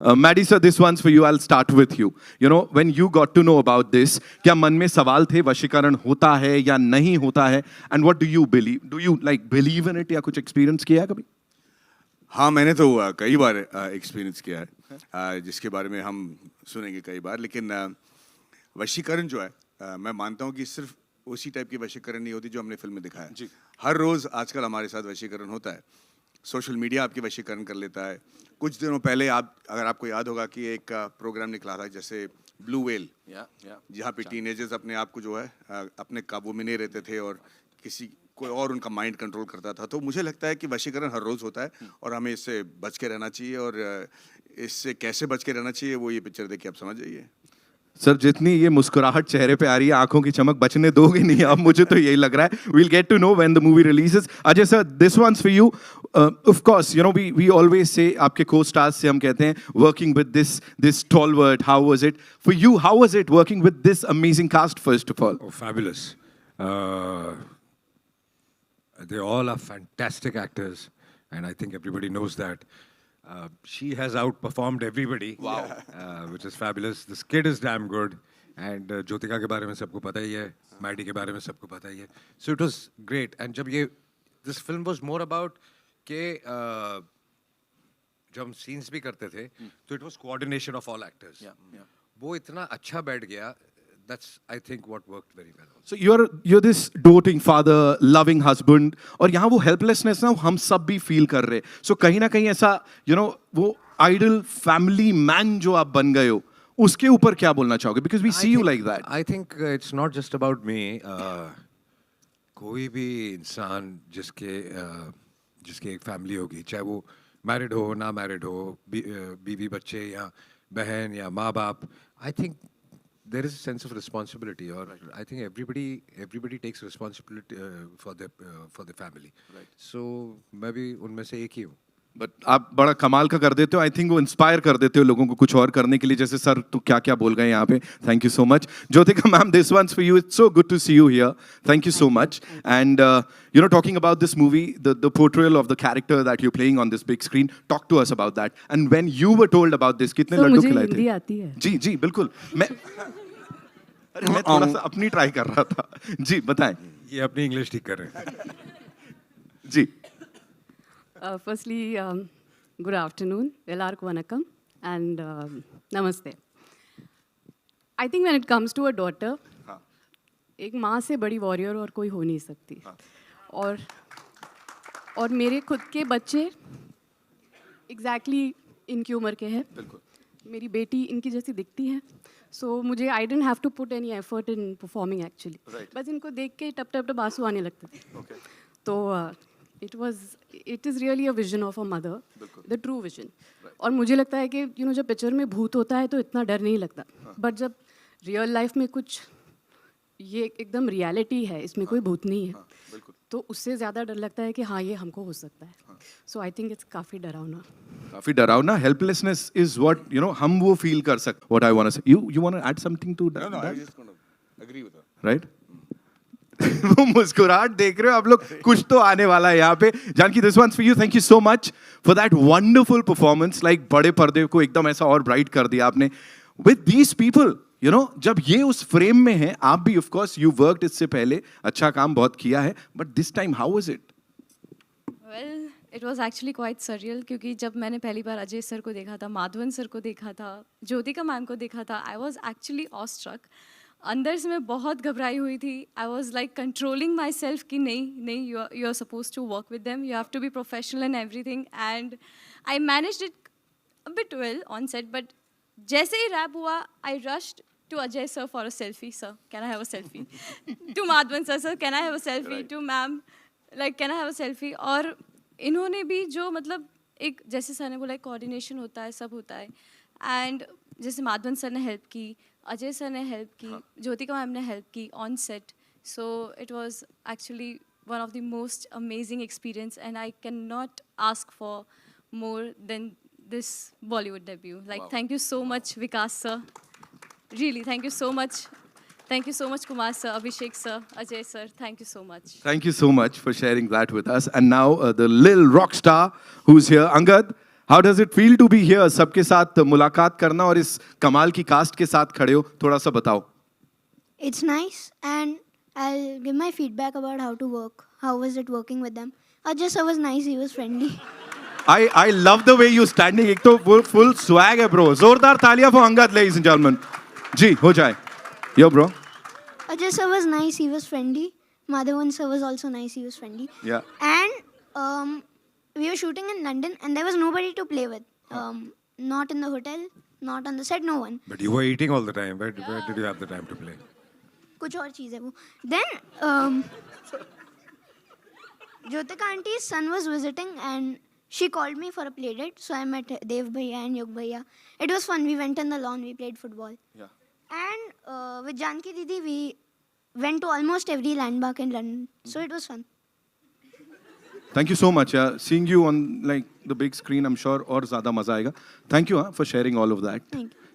Maddie sir, this one's for you. I'll start with you. You know, when you got to know about this, क्या मन में सवाल थे वशीकरण होता है या नहीं होता है? And what do you believe? Do you like believe in it या कुछ experience किया है कभी? हाँ, मैंने तो कई बार एक्सपीरियंस किया है, जिसके बारे में हम सुनेंगे कई बार। लेकिन वशीकरण जो है, मैं मानता हूँ कि सिर्फ उसी टाइप की वशीकरण नहीं होती जो हमने फिल्म में दिखाया है। हर रोज़ आजकल हमारे साथ वशीकरण होता है। सोशल मीडिया आपकी वशीकरण कर लेता है। कुछ दिनों पहले अगर आपको याद होगा कि एक प्रोग्राम निकला था जैसे ब्लू व्हेल, जहाँ पे टीनेजर्स अपने आप को जो है अपने काबू में नहीं रहते थे और कोई और उनका माइंड कंट्रोल करता था। तो मुझे लगता है कि वशीकरण हर रोज़ होता है और हमें इससे बच के रहना चाहिए, और इससे कैसे बच के रहना चाहिए वो ये पिक्चर देख के आप समझ जाइए। सर, जितनी ये मुस्कुराहट चेहरे पे आ रही है, आंखों की चमक बचने दोगे नहीं आप, मुझे तो यही लग रहा है। We'll get to know when the movie releases. Ajay sir, this one's for you. Of course, you know we always say आपके co-stars से हम कहते हैं working with this stalwart. How was it for you? How was it working with this amazing cast first of all? Oh, fabulous. They all are fantastic actors, and I think everybody knows that. She has outperformed everybody. Wow. Which is fabulous. This kid is damn good. And Jyotika के बारे में सबको पता ही है, Maddie के बारे में सबको पता ही है. So it was great. And this film was more about कि जब हम scenes भी करते थे, तो it was coordination of all actors. वो इतना अच्छा बैठ गया. That's, I think, what worked very well. So you're this doting father, loving husband, और यहाँ वो helplessness ना हम सब भी feel कर रहे. So कहीं ना कहीं ऐसा, you know, वो ideal family man जो आप बन गए हो, उसके ऊपर क्या बोलना चाहोगे? Because we see you like that. I think it's not just about me. कोई भी इंसान जिसके एक फैमिली होगी, चाहे वो मैरिड हो ना मैरिड हो, बीवी बच्चे या बहन या माँ बाप, I think there is a sense of responsibility, or I think everybody takes responsibility for the family. Right. So मैं भी उनमें से एक ही हूँ. But आप बड़ा कमाल का कर देते हो. I think वो inspire कर देते हो लोगों को कुछ और करने के लिए. जैसे सर तो क्या बोल गए यहाँ पे. Thank you so much. Jyotika ma'am, this one's for you. It's so good to see you here. Thank you so much. And you know, talking about this movie, the portrayal of the character that you're playing on this big screen, talk to us about that. And when you were told about this, कितने लड्डू खिलाए थे? मुझे हिंदी आती है. जी बिल्कुल. मैं थोड़ा सा अपनी ट्राई कर रहा था. जी बताएं. ये अपनी इंग्लिश ठीक कर रहे हैं. जी. Firstly, good afternoon. Ellarku vanakkam and namaste. I think when it comes to a daughter, एक माँ से बड़ी वॉरियर और कोई हो नहीं सकती. और मेरे खुद के बच्चे exactly इनकी उम्र के हैं. मेरी बेटी इनकी जैसी दिखती है. So मुझे I didn't have to put any effort in performing actually. Right. बस इनको देख के टप आंसू आने लगते थे. Okay. तो it is really a vision of a mother, the true vision. Right. और मुझे लगता है कि you know जब पिक्चर में भूत होता है तो इतना डर नहीं लगता. बट जब रियल लाइफ में कुछ ये एकदम रियलिटी है, इसमें कोई भूत नहीं है, तो उससे ज़्यादा डर लगता है कि हाँ ये हमको हो सकता है. सो आई थिंक इट्स काफ़ी डरावना. Helplessness is what you know हम वो फील कर सकते. What I want to say, you want to add something to that? No, I just going to agree with her. Right. वो मुस्कुराहट देख रहे हो आप लोग, कुछ तो आने वाला है यहाँ पे. Janaki, this one's for you. Thank you so much for that wonderful performance. Like बड़े पर्दे को एकदम ऐसा और ब्राइट कर दिया आपने. With these people, you know, जब ये उस फ्रेम में है, आप भी ऑफ कोर्स यू वर्कड इससे पहले, अच्छा काम बहुत किया है, but this time how was it? Well, it was actually quite surreal, क्योंकि जब मैंने पहली बार अजय सर को देखा था, माधवन सर को देखा था, ज्योतिका मैम को देखा था, आई वॉज एक्चुअली ऑस्ट्रक. अंदर से मैं बहुत घबराई हुई थी. I was like controlling myself कि नहीं, you are suppose to work with them, you have to be professional in everything. And I managed it a bit well on set. But जैसे ही रैप हुआ, I rushed to Ajay sir for a selfie. Sir, can I have a selfie? To Madhvan sir, can I have a selfie? Right. To ma'am, like, can I have a selfie? और इन्होंने भी जो मतलब एक जैसे sir ने बोला coordination होता है, सब होता है. एंड जैसे माधवन सर ने हेल्प की, अजय सर ने हेल्प की, ज्योतिका मैम ने हेल्प की on set. So it was actually one of the most amazing experience, and I can not ask for more than this Bollywood debut. Like, thank you so much Vikas sir. Really, thank you so much. Thank you so much, Kumar sir, Abhishek sir, Ajay sir. Thank you so much. Thank you so much for sharing that with us. And now the little rock star who's here, Angad. How does it feel to be here, सबके साथ मुलाकात करना और इस कमाल की cast के साथ खड़े हो, थोड़ा सा बताओ. It's nice, and I'll give my feedback about how to work. How was it working with them? Ajay sir was nice, he was friendly. I love the way you standing. एक तो full swag है bro. जोरदार तालियां for Angad, ladies and gentlemen. जी हो जाए. Yo bro. Ajay sir was nice, he was friendly. Madhavan sir was also nice, he was friendly. Yeah. And we were shooting in London, and there was nobody to play with. Not in the hotel, not on the set, no one. But you were eating all the time. Where did you have the time to play? कुछ और चीज़ है वो. Then Jyotika auntie's son was visiting, and she called me for a play date. So I met Dev Bhaiya and Yug Bhaiya. It was fun. We went on the lawn. We played football. Yeah. And with Janki Didi, we went to almost every landmark in London. So it was fun. Thank you so much. Yeah. Seeing you on like the big screen, I'm sure और ज़्यादा मजा आएगा. Thank you for sharing all of that. Thank you.